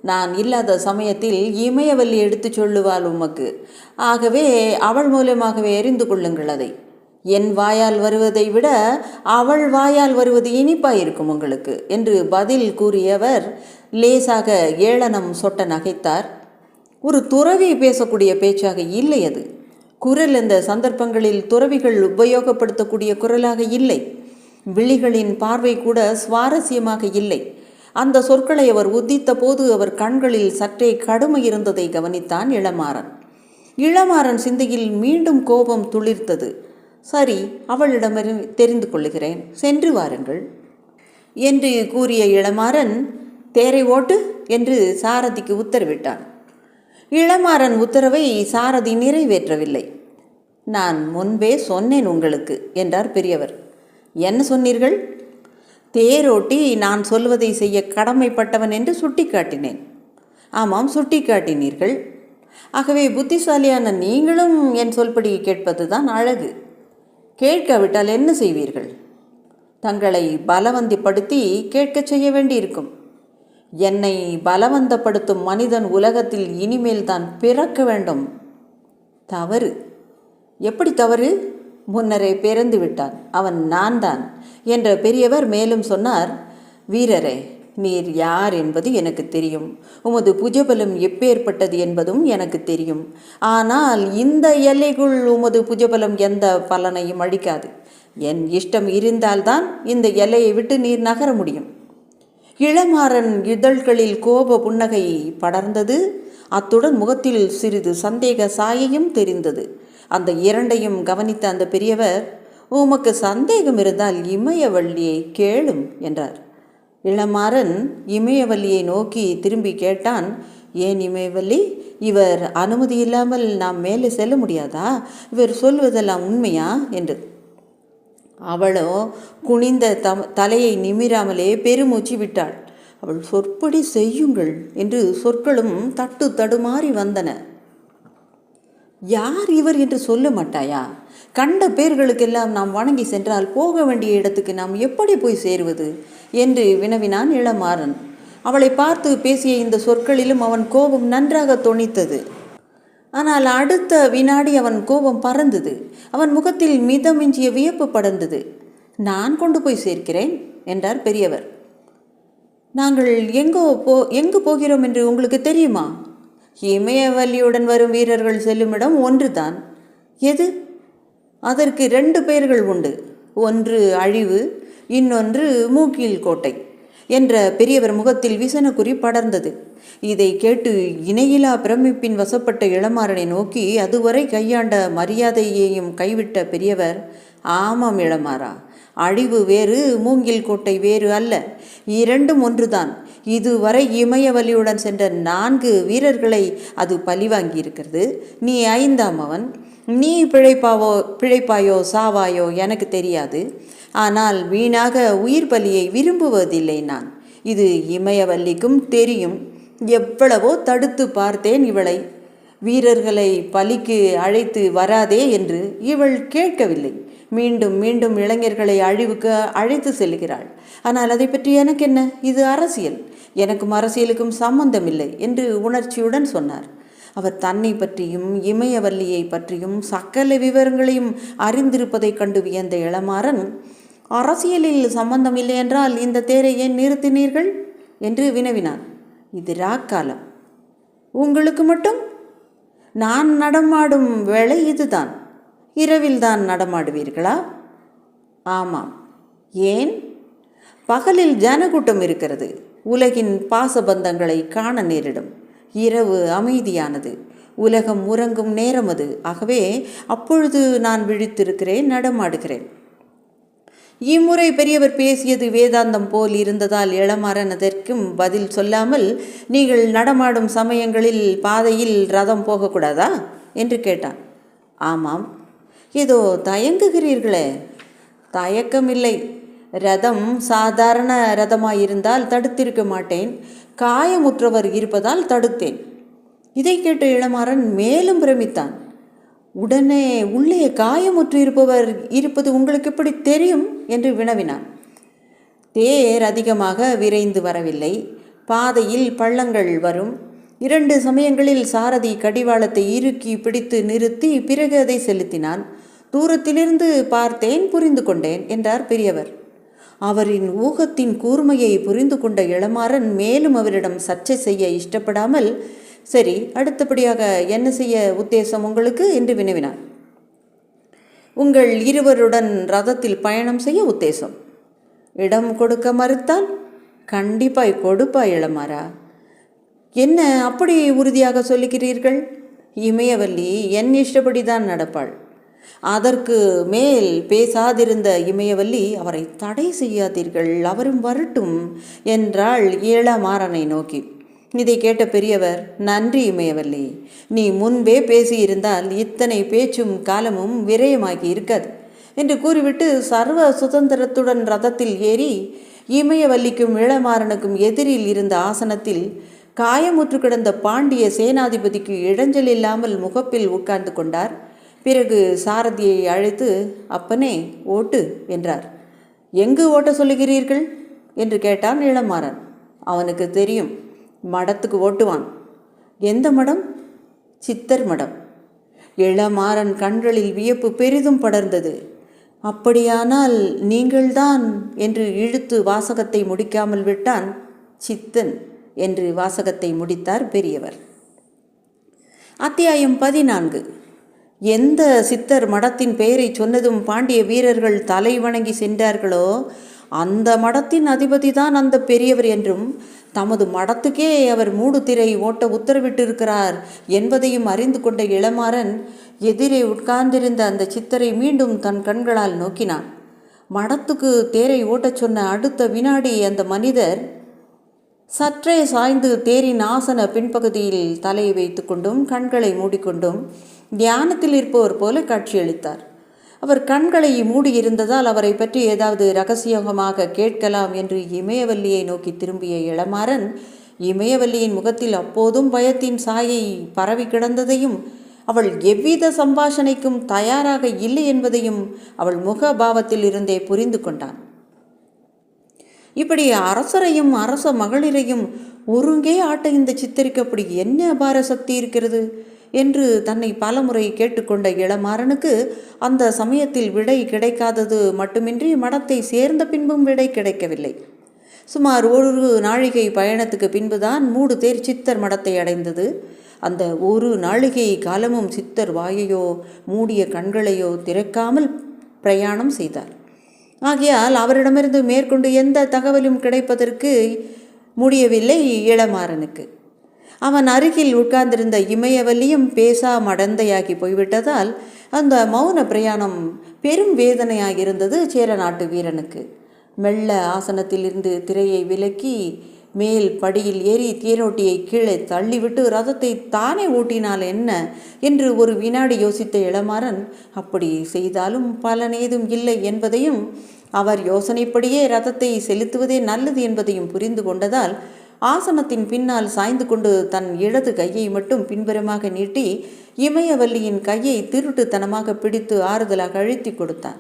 நான் இல்லாத சமயத்தில் இமயவல்லி எடுத்து சொல்லுவாள் உமக்கு. ஆகவே அவள் மூலமாகவே அறிந்து கொள்ளுங்கள் அதை. என் வாயால் வருவதை விட அவள் வாயால் வருவது இனிப்பாயிருக்கும் உங்களுக்கு என்று பதில் கூறியவர் லேசாக ஏளனம் சொட்ட நகைத்தார். ஒரு துறவி பேசக்கூடிய பேச்சாக இல்லை அது. குரல் இந்த சந்தர்ப்பங்களில் துறவிகள் உபயோகப்படுத்தக்கூடிய குரலாக இல்லை. விழிகளின் பார்வை கூட சுவாரஸ்யமாக இல்லை. அந்த சொற்களை அவர் உதித்த போது அவர் கண்களில் சற்றே கடுமை இருந்ததை கவனித்தான் இளமாறன். இளமாறன் சிந்தையில் மீண்டும் கோபம் துளிர்த்தது. சரி, அவளிடமிருந்து தெரிந்து கொள்ளுகிறேன், சென்று வாருங்கள் என்று கூறிய இளமாறன், தேரை ஓட்டு என்று சாரதிக்கு உத்தரவிட்டான். இளமாறன் உத்தரவை சாரதி நிறைவேற்றவில்லை. நான் முன்பே சொன்னேன் உங்களுக்கு என்றார் பெரியவர். என்ன சொன்னீர்கள்? தேரோட்டி நான் சொல்வதை செய்ய கடமைப்பட்டவன் என்று சுட்டி காட்டினேன். ஆமாம், சுட்டி காட்டினீர்கள். ஆகவே புத்திசாலியான நீங்களும் என் சொல்படி கேட்பதுதான் அழகு. கேட்காவிட்டால் என்ன செய்வீர்கள்? தங்களை பலவந்தப்படுத்தி கேட்கச் செய்ய வேண்டியிருக்கும். என்னை பலவந்தப்படுத்தும் மனிதன் உலகத்தில் இனிமேல் தான் பிறக்க வேண்டும். தவறு. எப்படி தவறு? முன்னரே பிறந்து விட்டான், அவன் நான் தான் என்ற பெரியவர் மேலும் சொன்னார். வீரரே, நீர் யார் என்பது எனக்கு தெரியும். உமது புஜபலம் எப்பேற்பட்டது என்பதும் எனக்கு தெரியும். ஆனால் இந்த எல்லைக்குள் உமது புஜபலம் எந்த பலனையும் அளிக்காது. என் இஷ்டம் இருந்தால்தான் இந்த எல்லையை விட்டு நீர் நகர முடியும். இளமாறன் இதழ்களில் கோப புன்னகை படர்ந்தது. அத்துடன் முகத்தில் சிறிது சந்தேக சாயையும் தெரிந்தது. அந்த இரண்டையும் கவனித்த அந்த பெரியவர், உமக்கு சந்தேகம் இருந்தால் இமயவல்லியை கேளும் என்றார். இளமாறன் இமயவல்லியை நோக்கி திரும்பி கேட்டான். ஏன் இமயவல்லி? இவர் அனுமதி இல்லாமல் நாம் மேலே செல்ல முடியாதா? இவர் சொல்வதெல்லாம் உண்மையா என்று. அவளோ குனிந்த தலையை நிமிராமலே பெருமூச்சு விட்டாள். அவள் சொற்படி செய்யுங்கள் என்று சொற்களும் தட்டு தடுமாறி வந்தன. யார் இவர் என்று சொல்ல மாட்டாயா? கண்ட பேர்களுக்கெல்லாம் நாம் வணங்கி சென்றால் போக வேண்டிய இடத்துக்கு நாம் எப்படி போய் சேருவது என்று வினவினான் இளமாறன். அவளை பார்த்து பேசிய இந்த சொற்களிலும் அவன் கோபம் நன்றாக தொனித்தது. ஆனால் அடுத்த வினாடி அவன் கோபம் பறந்தது. அவன் முகத்தில் மிதமிஞ்சிய வியப்பு படர்ந்தது. நான் கொண்டு போய் சேர்க்கிறேன் என்றார் பெரியவர். நாங்கள் எங்கு போகிறோம் என்று உங்களுக்கு தெரியுமா? இமயவல்லியுடன் வரும் வீரர்கள் செல்லுமிடம் ஒன்றுதான். எது? அதற்கு 2 பெயர்கள் உண்டு. ஒன்று அழிவு, இன்னொன்று மூக்கில் கோட்டை என்ற பெரியவர் முகத்தில் விசனக்குறி படர்ந்தது. இதை கேட்டு இணையிலா பிரமிப்பின் வசப்பட்ட இளமாறனை நோக்கி அதுவரை கையாண்ட மரியாதையையும் கைவிட்ட பெரியவர், ஆமாம் இளமாறா, அழிவு வேறு, மூங்கில் கோட்டை வேறு அல்ல. இரண்டும் ஒன்றுதான். இதுவரை இமயவல்லியுடன் சென்ற 4 வீரர்களை அது பழிவாங்கியிருக்கிறது. நீ 5ஆம் அவன். நீ பிழைப்பாயோ சாவாயோ எனக்கு தெரியாது. ஆனால் வீணாக உயிர் பலியை விரும்புவதில்லை நான். இது இமயவல்லிக்கும் தெரியும். எவ்வளவோ தடுத்து பார்த்தேன் இவளை. வீரர்களை பலிக்கு அழைத்து வராதே என்று இவள் கேட்கவில்லை. மீண்டும் மீண்டும் இளைஞர்களை அழிவுக்கு அழைத்து செல்கிறாள். ஆனால் அதை பற்றி எனக்கு என்ன? இது அரசியல். எனக்கும் அரசியலுக்கும் சம்பந்தமில்லை என்று உணர்ச்சியுடன் சொன்னார். அவர் தன்னை பற்றியும் இமயவல்லியை பற்றியும் சகல விவரங்களையும் அறிந்திருப்பதைக் கண்டு வியந்த இளமாறன், அரசியலில் சம்பந்தம் இல்லை என்றால் இந்த தேரை ஏன் நிறுத்தினீர்கள் என்று வினவினான். இது ராக்காலம். உங்களுக்கு மட்டும்? நான் நடமாடும் வேளை இதுதான். இரவில்தான் நடமாடுவீர்களா? ஆமாம். ஏன்? பகலில் ஜனக்கூட்டம் இருக்கிறது. உலகின் பாசபந்தங்களை காண நேரிடும். இரவு அமைதியானது. உலகம் உறங்கும் நேரம் அது. ஆகவே அப்பொழுது நான் விழித்திருக்கிறேன், நடமாடுகிறேன். இம்முறை பெரியவர் பேசியது வேதாந்தம் போல் இருந்ததால் இளமாறன் அதற்கும் பதில் சொல்லாமல், நீங்கள் நடமாடும் சமயங்களில் பாதையில் ரதம் போகக்கூடாதா என்று கேட்டான். ஆமாம். ஏதோ தயங்குகிறீர்களே? தயக்கமில்லை. ரதம் சாதாரண ரதமாயிருந்தால் தடுத்திருக்க மாட்டேன். காயமுற்றவர் இருப்பதால் தடுத்தேன். இதை கேட்ட இளமாறன் மேலும் பிரமித்தான். உடனே உள்ளே காயமுற்று இருப்பவர் இருப்பது உங்களுக்கு எப்படி தெரியும் என்று வினவினான். தேர் அதிகமாக விரைந்து வரவில்லை. பாதையில் பள்ளங்கள் வரும். 2 சமயங்களில் சாரதி கடிவாளத்தை இறுக்கி பிடித்து நிறுத்தி பிறகு அதை செலுத்தினான். தூரத்திலிருந்து பார்த்தேன், புரிந்து கொண்டேன் என்றார் பெரியவர். அவரின் ஊகத்தின் கூர்மையை புரிந்து கொண்ட இளமாறன் மேலும் அவரிடம் சர்ச்சை செய்ய இஷ்டப்படாமல், சரி, அடுத்தபடியாக என்ன செய்ய உத்தேசம் உங்களுக்கு என்று வினவினார். உங்கள் இருவருடன் ரதத்தில் பயணம் செய்ய உத்தேசம். இடம் கொடுக்க மறுத்தால்? கண்டிப்பாய் கொடுப்பாய் இளமாறா. என்ன அப்படி உறுதியாக சொல்லுகிறீர்கள்? இமயவல்லி என் இஷ்டப்படிதான் நடப்பாள். அதற்கு மேல் பேசாதிருந்த இமயவல்லி, அவரை தடை செய்யாதீர்கள், அவரும் வரட்டும் என்றாள் இளமாறனை நோக்கி. இதை கேட்ட பெரியவர், நன்றி இமயவல்லி, நீ முன்பே பேசியிருந்தால் இத்தனை பேச்சும் காலமும் விரயமாகி இருக்காது என்று கூறிவிட்டு சர்வ சுதந்திரத்துடன் ரதத்தில் ஏறி இமயவல்லிக்கும் இளமாறனுக்கும் எதிரில் இருந்த ஆசனத்தில் காயமுற்று கிடந்த பாண்டிய சேனாதிபதிக்கு இடைஞ்சல் இல்லாமல் முகப்பில் உட்கார்ந்து கொண்டார். பிறகு சாரதியை அழைத்து, அப்பனே ஓட்டு என்றார். எங்கு ஓட்ட சொல்லுகிறீர்கள் என்று கேட்டான் இளமாறன். அவனுக்கு தெரியும், மடத்துக்கு ஓட்டுவான். எந்த மடம்? சித்தர் மடம். இளமாறன் கண்களில் வியப்பு பெரிதும் படர்ந்தது. அப்படியானால் நீங்கள்தான் என்று இழுத்து வாசகத்தை முடிக்காமல் விட்டான். சித்தன் என்று வாசகத்தை முடித்தார் பெரியவர். அத்தியாயம் 14. எந்த சித்தர் மடத்தின் பெயரை சொன்னதும் பாண்டிய வீரர்கள் தலை வணங்கி சென்றார்களோ அந்த மடத்தின் அதிபதி தான் அந்த பெரியவர் என்றும், தமது மடத்துக்கே அவர் மூடு திரை ஓட்ட உத்தரவிட்டிருக்கிறார் என்பதையும் அறிந்து கொண்ட இளமாறன் எதிரே உட்கார்ந்திருந்த அந்த சித்தரை மீண்டும் தன் கண்களால் நோக்கினான். மடத்துக்கு தேரை ஓட்டச் சொன்ன அடுத்த வினாடி அந்த மனிதர் சற்றே சாய்ந்து தேரின் ஆசன பின்பகுதியில் தலையை வைத்து கொண்டும் கண்களை மூடிக்கொண்டும் தியானத்தில் இருப்பவர் போல காட்சியளித்தார். அவர் கண்களை மூடியிருந்ததால் அவரை பற்றி ஏதாவது இரகசியமாக கேட்கலாம் என்று இமயவல்லியை நோக்கி திரும்பிய இளமாறன், இமயவல்லியின் முகத்தில் அப்போதும் பயத்தின் சாயை பரவி கிடந்ததையும், அவள் எவ்வித சம்பாஷணைக்கும் தயாராக இல்லை என்பதையும் அவள் முகபாவத்தில் இருந்தே புரிந்து கொண்டான். இப்படி அரசரையும் அரச மகளிரையும் ஒருங்கே ஆட்ட இந்த சித்தருக்கு அப்படி என்ன அபார சக்தி இருக்கிறது என்று தன்னை பலமுறை கேட்டுக்கொண்ட இளமாறனுக்கு அந்த சமயத்தில் விடை கிடைக்காதது மட்டுமின்றி மடத்தை சேர்ந்த பின்பும் விடை கிடைக்கவில்லை. சுமார் 1 நாழிகை பயணத்துக்கு பின்புதான் மூடு தேர் சித்தர் மடத்தை அடைந்தது. அந்த 1 நாழிகை காலமும் சித்தர் வாயையோ மூடிய கண்களையோ திறக்காமல் பிரயாணம் செய்தார். ஆகையால் அவரிடமிருந்து மேற்கொண்டு எந்த தகவலும் கிடைப்பதற்கு முடியவில்லை இளமாறனுக்கு. அவன் அருகில் உட்கார்ந்திருந்த இமயவல்லியும் பேசா மடந்தையாகி போய்விட்டதால் அந்த மௌன பிரயாணம் பெரும் வேதனையாகியிருந்தது சேர நாட்டு வீரனுக்கு. மெல்ல ஆசனத்திலிருந்து திரையை விலக்கி மேல் படியில் ஏறி தேரோட்டியை கீழே தள்ளிவிட்டு ரதத்தை தானே ஓட்டினால் என்ன என்று ஒரு வினாடி யோசித்த இளமாறன், அப்படி செய்தாலும் பலனேதும் இல்லை என்பதையும், அவர் யோசனைப்படியே ரதத்தை செலுத்துவதே நல்லது என்பதையும் புரிந்து கொண்டதால் ஆசனத்தின் பின்னால் சாய்ந்து கொண்டு தன் இடது கையை மட்டும் பின்புறமாக நீட்டி இமயவல்லியின் கையை திருட்டுத்தனமாக பிடித்து ஆறுதலாக அழுத்தி கொடுத்தான்.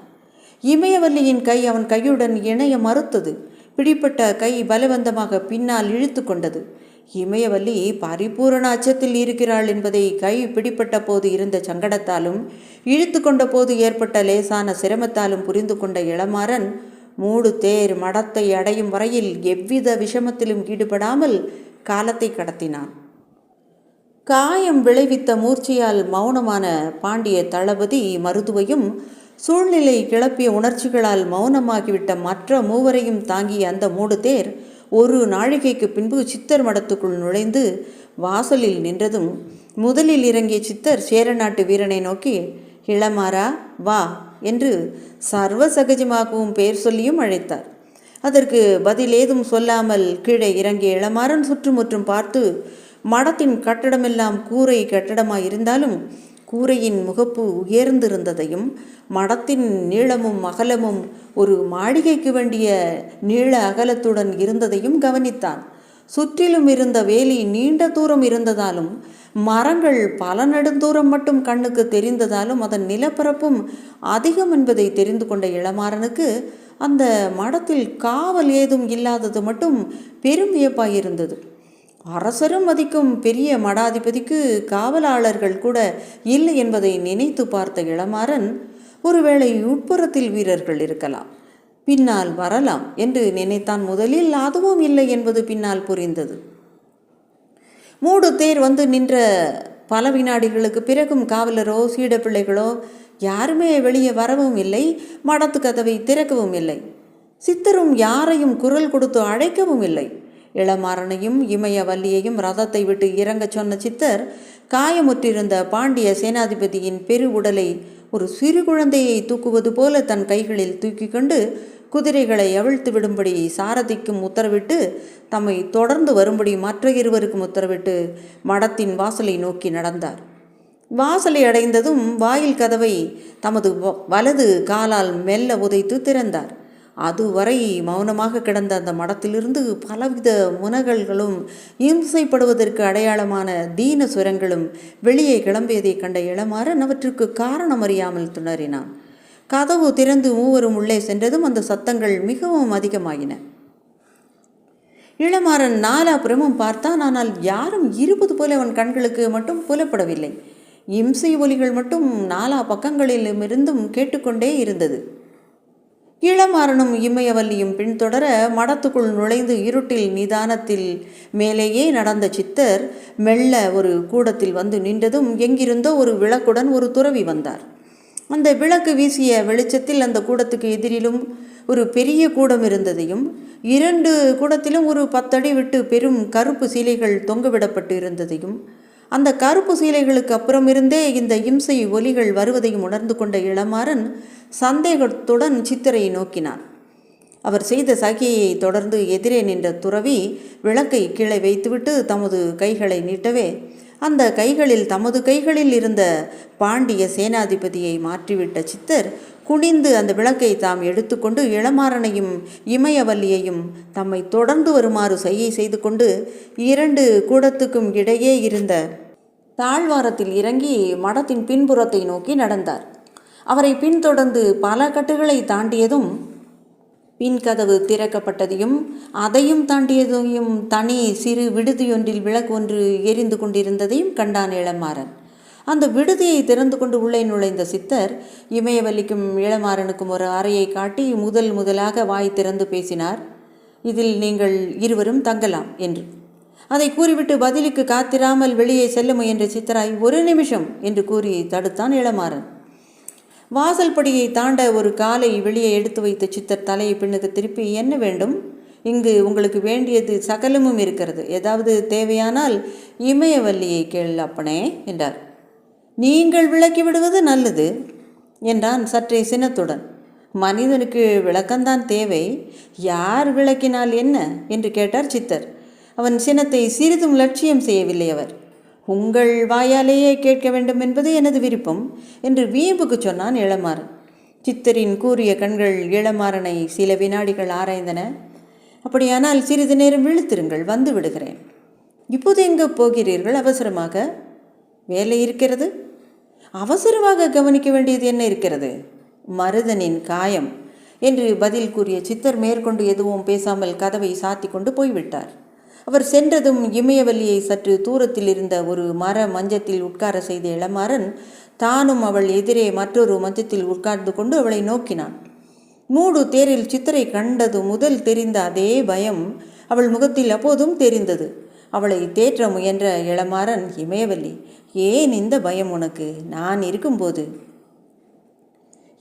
இமயவல்லியின் கை அவன் கையுடன் இணைய மறுத்தது. பிடிப்பட்ட கை பலவந்தமாக பின்னால் இழுத்து கொண்டது. இமயவல்லி பரிபூரண அச்சத்தில் இருக்கிறாள் என்பதை கை பிடிப்பட்ட போது இருந்த சங்கடத்தாலும் இழுத்து கொண்ட போது ஏற்பட்ட லேசான சிரமத்தாலும் புரிந்து கொண்ட இளமாறன் மூடு தேர் மடத்தை அடையும் வரையில் எவ்வித விஷமத்திலும் ஈடுபடாமல் காலத்தை கடத்தினான். காயம் விளைவித்த மூர்ச்சையால் மௌனமான பாண்டிய தளபதி மருதுவையும் சூழ்நிலை கிளப்பிய உணர்ச்சிகளால் மௌனமாகிவிட்ட மற்ற மூவரையும் தாங்கிய அந்த மூடுதேர் ஒரு நாழிகைக்கு பின்பு சித்தர் மடத்துக்குள் நுழைந்து வாசலில் நின்றதும் முதலில் இறங்கிய சித்தர் சேரநாட்டு வீரனை நோக்கி, இளமாறா வா என்று சர்வசகஜமாகவும் பெயர் சொல்லியும் அழைத்தார். அதற்கு பதில் ஏதும் சொல்லாமல் கீழே இறங்கிய இளமாறன் சுற்றுமுற்றும் பார்த்து, மடத்தின் கட்டடமெல்லாம் கூரை கட்டடமாய் இருந்தாலும் கூரையின் முகப்பு உயர்ந்திருந்ததையும் மடத்தின் நீளமும் அகலமும் ஒரு மாளிகைக்கு வேண்டிய நீள அகலத்துடன் இருந்ததையும் கவனித்தான். சுற்றிலும் இருந்த வேலி நீண்ட தூரம் இருந்ததாலும் மரங்கள் பல நெடுந்தூரம் மட்டும் கண்ணுக்கு தெரிந்ததாலும் அதன் நிலப்பரப்பும் அதிகம் என்பதை தெரிந்து கொண்ட இளமாறனுக்கு அந்த மடத்தில் காவல் ஏதும் இல்லாதது மட்டும் பெரும் வியப்பாயிருந்தது. அரசரும் மதிக்கும் பெரிய மடாதிபதிக்கு காவலாளர்கள் கூட இல்லை என்பதை நினைத்து பார்த்த இளமாறன், ஒருவேளை உட்புறத்தில் வீரர்கள் இருக்கலாம், பின்னால் வரலாம் என்று நினைத்தான். முதலில் அதுவும் இல்லை என்பது பின்னால் புரிந்தது. மூடு தேர் வந்து நின்ற பல வினாடிகளுக்கு பிறகும் காவலரோ சீடப்பிள்ளைகளோ யாருமே வெளியே வரவும் இல்லை, மடத்து கதவை திறக்கவும் இல்லை. சித்தரும் யாரையும் குரல் கொடுத்து அழைக்கவும் இல்லை. இளமாறனையும் இமயவல்லியையும் ரதத்தை விட்டு இறங்கச் சொன்ன சித்தர் காயமுற்றிருந்த பாண்டிய சேனாதிபதியின் பெரு உடலை ஒரு சிறு குழந்தையை தூக்குவது போல தன் கைகளில் தூக்கி கொண்டு குதிரைகளை அவிழ்த்து விடும்படி சாரதிக்கும் உத்தரவிட்டு தம்மை தொடர்ந்து வரும்படி மற்ற இருவருக்கும் உத்தரவிட்டு மடத்தின் வாசலை நோக்கி நடந்தார். வாசலை அடைந்ததும் வாயில் கதவை தமது வலது காலால் மெல்ல உதைத்து திறந்தார். அதுவரை மௌனமாக கிடந்த அந்த மடத்திலிருந்து பலவித முனகல்களும் இம்சைப்படுவதற்கு அடையாளமான தீன சுரங்களும் வெளியே கிளம்பியதை கண்ட இளமாறன் அவற்றுக்கு காரணம் அறியாமல் திணறினான். கதவு திறந்து மூவரும் உள்ளே சென்றதும் அந்த சத்தங்கள் மிகவும் அதிகமாகின. இளமாறன் நாலாபுறமும் பார்த்தான். ஆனால் யாரும் இருப்பது போல அவன் கண்களுக்கு மட்டும் புலப்படவில்லை. இம்சை ஒலிகள் மட்டும் நாலா பக்கங்களிலுமிருந்தும் கேட்டுக்கொண்டே இருந்தது. இளமாறனும் இமயவல்லியும் பின்தொடர மடத்துக்குள் நுழைந்து இருட்டில் நிதானத்தில் மேலேயே நடந்த சித்தர் மெல்ல ஒரு கூடத்தில் வந்து நின்றதும் எங்கிருந்தோ ஒரு விளக்குடன் ஒரு துறவி வந்தார். அந்த விளக்கு வீசிய வெளிச்சத்தில் அந்த கூடத்துக்கு எதிரிலும் ஒரு பெரிய கூடம் இருந்ததையும் 2 கூடத்திலும் ஒரு 10 அடி விட்டு பெரும் கருப்பு சீலைகள் தொங்கவிடப்பட்டு இருந்ததையும் அந்த கருப்பு சீலைகளுக்கு அப்புறமிருந்தே இந்த இம்சை ஒலிகள் வருவதையும் உணர்ந்து கொண்ட இளமாறன் சந்தேகத்துடன் சித்தரை நோக்கினான். அவர் செய்த சகியை தொடர்ந்து எதிரே நின்ற துறவி விளக்கை கீழே வைத்துவிட்டு தமது கைகளை நீட்டவே அந்த கைகளில் தமது கைகளில் இருந்த பாண்டிய சேனாதிபதியை மாற்றிவிட்ட சித்தர் குனிந்து அந்த விளக்கை தாம் எடுத்துக்கொண்டு இளமாறனையும் இமயவல்லியையும் தம்மை தொடர்ந்து வருமாறு சையை செய்து கொண்டு 2 கூடத்துக்கும் இடையே இருந்த தாழ்வாரத்தில் இறங்கி மடத்தின் பின்புறத்தை நோக்கி நடந்தார். அவரை பின்தொடர்ந்து பல கட்டுகளை தாண்டியதும் பின்கதவு திறக்கப்பட்டதையும் அதையும் தாண்டியதையும் தனி சிறு விடுதியொன்றில் விளக்கு ஒன்று எரிந்து கொண்டிருந்ததையும் கண்டான் இளமாறன். அந்த விடுதியை திறந்து கொண்டு உள்ளே நுழைந்த சித்தர் இமயவல்லிக்கும் இளமாறனுக்கும் ஒரு அறையை காட்டி முதலாக வாய் திறந்து பேசினார். இதில் நீங்கள் இருவரும் தங்கலாம் என்று. அதை கூறிவிட்டு பதிலுக்கு காத்திராமல் வெளியே செல்ல முயன்ற சித்தராய் 1 நிமிஷம் என்று கூறி தடுத்தான் இளமாறன். வாசல் படியை தாண்ட ஒரு காலை வெளியே எடுத்து வைத்த சித்தர் தலையை பின்னுக்கு திருப்பி, என்ன வேண்டும்? இங்கு உங்களுக்கு வேண்டியது சகலமும் இருக்கிறது. ஏதாவது தேவையானால் இமயவல்லியை கேள் அப்பனே என்றார். நீங்கள் விளக்கி விடுவது நல்லது என்றான் சற்றே சினத்துடன். மனிதனுக்கு விளக்கம்தான் தேவை, யார் விளக்கினால் என்ன என்று கேட்டார் சித்தர். அவன் சினத்தை சிறிதும் லட்சியம் செய்யவில்லை. அவர், உங்கள் வாயாலேயே கேட்க வேண்டும் என்பது எனது விருப்பம் என்று வீம்புக்கு சொன்னான் இளமாறன். சித்தரின் கூறிய கண்கள் இளமாறனை சில வினாடிகள் ஆராய்ந்தன. அப்படியானால் சிறிது நேரம் விழித்திருங்கள், வந்து விடுகிறேன். இப்போது எங்கே போகிறீர்கள்? அவசரமாக வேலை இருக்கிறது. அவசரமாக கவனிக்க வேண்டியது என்ன இருக்கிறது? மருதனின் காயம் என்று பதில் கூறிய சித்தர் மேற்கொண்டு எதுவும் பேசாமல் கதவை சாத்தி கொண்டு போய்விட்டார். அவர் சென்றதும் இமயவல்லியை சற்று தூரத்தில் இருந்த ஒரு மர மஞ்சத்தில் உட்கார செய்த இளமாறன் தானும் அவள் எதிரே மற்றொரு மஞ்சத்தில் உட்கார்ந்து கொண்டு அவளை நோக்கினான். மூடு தேரில் சித்தரை கண்டது முதல் தெரிந்த அதே பயம் அவள் முகத்தில் அப்போதும் தெரிந்தது. அவளை தேற்ற முயன்ற இளமாறன், இமயவல்லி, ஏன் இந்த பயம் உனக்கு? நான் இருக்கும்போது.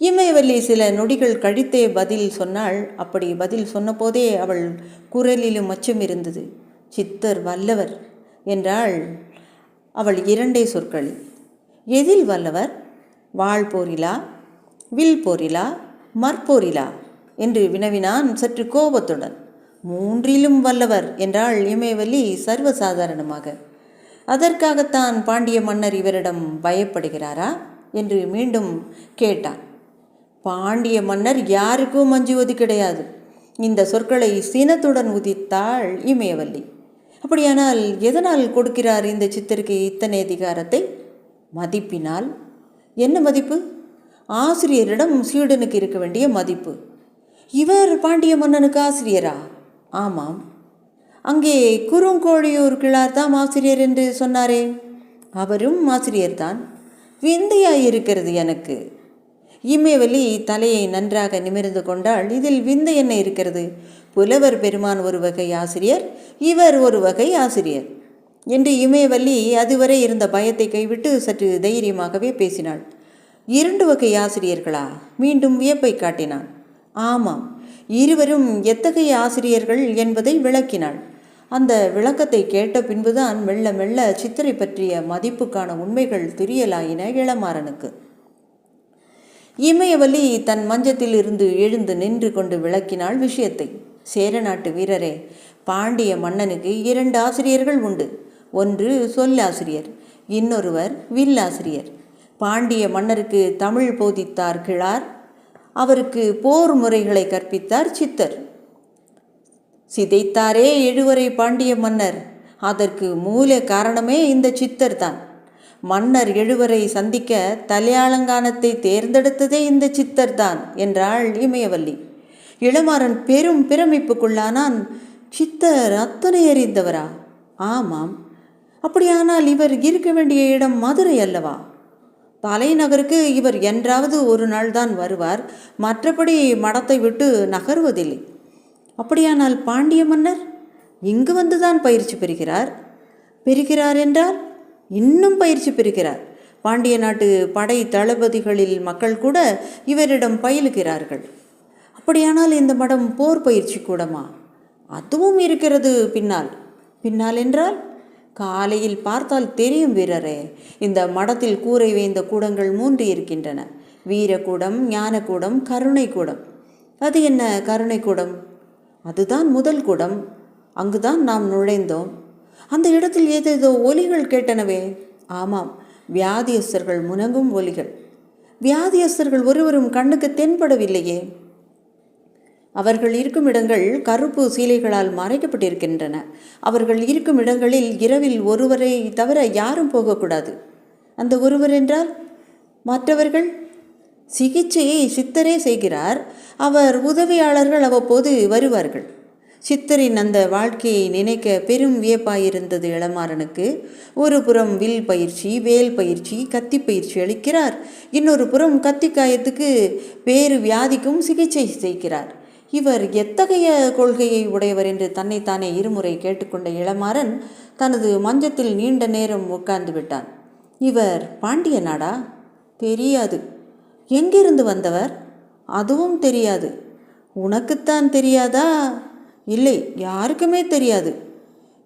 இமயவல்லி சில நொடிகள் கழித்தே பதில் சொன்னாள். அப்படி பதில் சொன்னபோதே அவள் குரலிலும் அச்சம் இருந்தது. சித்தர் வல்லவர் என்றாள் அவள் 2 சொற்களில். எதில் வல்லவர்? வாள் போரிலா, வில் போரிலா, மற்போரிலா என்று வினவினான் சற்று கோபத்துடன். 3லும் வல்லவர் என்றாள் இமயவல்லி சர்வசாதாரணமாக. அதற்காகத்தான் பாண்டிய மன்னர் இவரிடம் பயப்படுகிறாரா என்று மீண்டும் கேட்டான். பாண்டிய மன்னர் யாருக்கும் அஞ்சுவது கிடையாது. இந்த சொற்களை சினத்துடன் உதித்தாள் இமயவல்லி. அப்படியானால் எதனால் கொடுக்கிறார் இந்த சித்தருக்கு இத்தனை அதிகாரத்தை? மதிப்பினால். என்ன மதிப்பு? ஆசிரியரிடம் சீடனுக்கு இருக்க வேண்டிய மதிப்பு. இவர் பாண்டிய மன்னனுக்கு ஆசிரியரா? ஆமாம். அங்கே குறுங்கோழியூர் கிழார் தாம் ஆசிரியர் என்று சொன்னாரே, அவரும் ஆசிரியர்தான். விந்தையாயிருக்கிறது எனக்கு. இமயவல்லி தலையை நன்றாக நிமிர்ந்து கொண்டாள். இதில் விந்தை என்ன இருக்கிறது? புலவர் பெருமான் ஒரு வகை ஆசிரியர், இவர் ஒரு வகை ஆசிரியர் என்று இமயவல்லி அதுவரை இருந்த பயத்தை கைவிட்டு சற்று தைரியமாகவே பேசினாள். 2 வகை ஆசிரியர்களா? மீண்டும் வியப்பை காட்டினான். ஆமாம், இருவரும் எத்தகைய ஆசிரியர்கள் என்பதை விளக்கினாள். அந்த விளக்கத்தை கேட்ட பின்புதான் மெல்ல மெல்ல சித்தரை பற்றிய மதிப்புக்கான உண்மைகள் தெரியலாயின இளமாறனுக்கு. இமயவல்லி தன் மஞ்சத்தில் இருந்து எழுந்து நின்று கொண்டு விளக்கினாள் விஷயத்தை. சேர நாட்டு வீரரே, பாண்டிய மன்னனுக்கு 2 ஆசிரியர்கள் உண்டு. ஒன்று சொல்லாசிரியர், இன்னொருவர் வில்லாசிரியர். பாண்டிய மன்னருக்கு தமிழ் போதித்தார் கிழார், அவருக்கு போர் முறைகளை கற்பித்தார் சித்தர். சிதைத்தாரே எழுவரை பாண்டிய மன்னர். அதற்கு மூல காரணமே இந்த சித்தர் தான். மன்னர் எழுவரை சந்திக்க தலையாளங்கானத்தை தேர்ந்தெடுத்ததே இந்த சித்தர் தான் என்றாள் இமயவல்லி. இளமாறன் பெரும் பிரமிப்புக்குள்ளானான். சித்தர் அத்தனை அறிந்தவரா? ஆமாம். அப்படியானால் இவர் இருக்க வேண்டிய இடம் மதுரை அல்லவா? தலைநகருக்கு இவர் என்றாவது ஒரு நாள் தான் வருவார். மற்றபடி மடத்தை விட்டு நகர்வதில்லை. அப்படியானால் பாண்டிய மன்னர் இங்கு வந்துதான் பயிற்சி பெறுகிறார் என்றால் இன்னும் பயிற்சி பெறுகிறார். பாண்டிய நாட்டு படை தளபதிகளில் மக்கள் கூட இவரிடம் பயிலுகிறார்கள். அப்படியானால் இந்த மடம் போர் பயிற்சி கூடமா? அதுவும் இருக்கிறது பின்னால் என்றால் காலையில் பார்த்தால் தெரியும் வீரரே. இந்த மடத்தில் கூரை வேய்ந்த கூடங்கள் 3 இருக்கின்றன. வீரக்கூடம், ஞானக்கூடம், கருணை கூடம். அது என்ன கருணை கூடம்? அதுதான் முதல் கூடம். அங்குதான் நாம் நுழைந்தோம். அந்த இடத்தில் ஏதேதோ ஒலிகள் கேட்டனவே. ஆமாம், வியாதியஸ்தர்கள் முனங்கும் ஒலிகள். வியாதியஸ்தர்கள் ஒருவரும் கண்ணுக்கு தென்படவில்லையே. அவர்கள் இருக்கும் இடங்கள் கருப்பு சீலைகளால் மறைக்கப்பட்டிருக்கின்றன. அவர்கள் இருக்கும் இடங்களில் இரவில் ஒருவரை தவிர யாரும் போகக்கூடாது. அந்த ஒருவர் என்றால் மற்றவர்கள்? சிகிச்சையை சித்தரே செய்கிறார். அவர் உதவியாளர்கள் அவ்வப்போது வருவார்கள். சித்தரின் அந்த வாழ்க்கையை நினைக்க பெரும் வியப்பாயிருந்தது இளமாறனுக்கு. ஒரு புறம் வில் பயிற்சி, வேல் பயிற்சி, கத்தி பயிற்சி அளிக்கிறார். இன்னொரு புறம் கத்திக்காயத்துக்கு வேறு வியாதிக்கும் சிகிச்சை செய்கிறார். இவர் எத்தகைய கொள்கையை உடையவர் என்று தன்னைத்தானே இருமுறை கேட்டுக்கொண்ட இளமாறன் தனது மஞ்சத்தில் நீண்ட நேரம் உட்கார்ந்து விட்டான். இவர் பாண்டிய நாடா? தெரியாது. எங்கிருந்து வந்தவர்? அதுவும் தெரியாது. உனக்குத்தான் தெரியாதா? இல்லை, யாருக்குமே தெரியாது.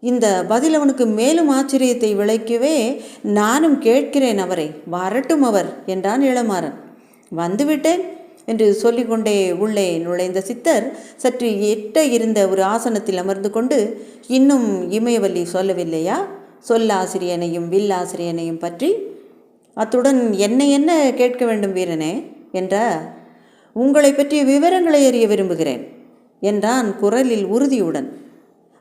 இந்த பதில் அவனுக்கு மேலும் ஆச்சரியத்தை விளைக்கவே நானும் கேட்கிறேன் அவரை. வரட்டும் அவர் என்றான் இளமாறன். வந்துவிட்டேன் என்று சொல்லிக்கொண்டே உள்ளே நுழைந்த சித்தர் சற்று எட்ட இருந்த ஒரு ஆசனத்தில் அமர்ந்து கொண்டு, இன்னும் இமயவல்லி சொல்லவில்லையா சொல்லாசிரியனையும் வில்லாசிரியனையும் பற்றி? அத்துடன் என்ன கேட்க வேண்டும் வீரனே என்றார். உங்களை பற்றிய விவரங்களை அறிய விரும்புகிறேன் என்றான் குரலில் உறுதியுடன்.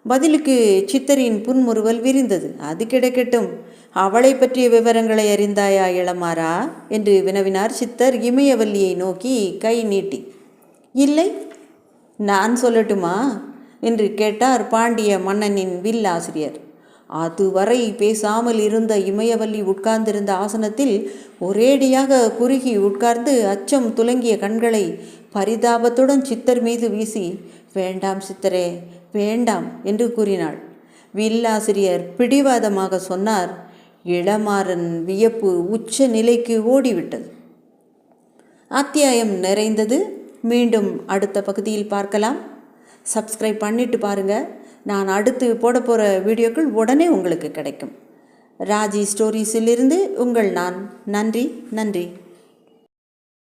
பதிலுக்கு சித்தரின் புன்முறுவல் விரிந்தது. அது கிடைக்கட்டும். அவளை பற்றிய விவரங்களை அறிந்தாயா இளமாறா என்று வினவினார் சித்தர் இமயவல்லியை நோக்கி கை நீட்டி. இல்லை, நான் சொல்லட்டுமா என்று கேட்டார் பாண்டிய மன்னனின் வில்லாசிரியர். அதுவரை பேசாமல் இருந்த இமயவல்லி உட்கார்ந்திருந்த ஆசனத்தில் ஒரேடியாக குறுகி உட்கார்ந்து அச்சம் துலங்கிய கண்களை பரிதாபத்துடன் சித்தர் மீது வீசி, வேண்டாம் சித்தரே, வேண்டாம் என்று கூறினாள். வில்லாசிரியர் பிடிவாதமாக சொன்னார். இளமாறன் வியப்பு உச்ச நிலைக்கு ஓடிவிட்டது. அத்தியாயம் நிறைந்தது. மீண்டும் அடுத்த பகுதியில் பார்க்கலாம். சப்ஸ்கிரைப் பண்ணிட்டு பாருங்கள். நான் அடுத்து போட போகிற வீடியோக்கள் உடனே உங்களுக்கு கிடைக்கும். ராஜி ஸ்டோரிஸிலிருந்து உங்கள் நான். நன்றி.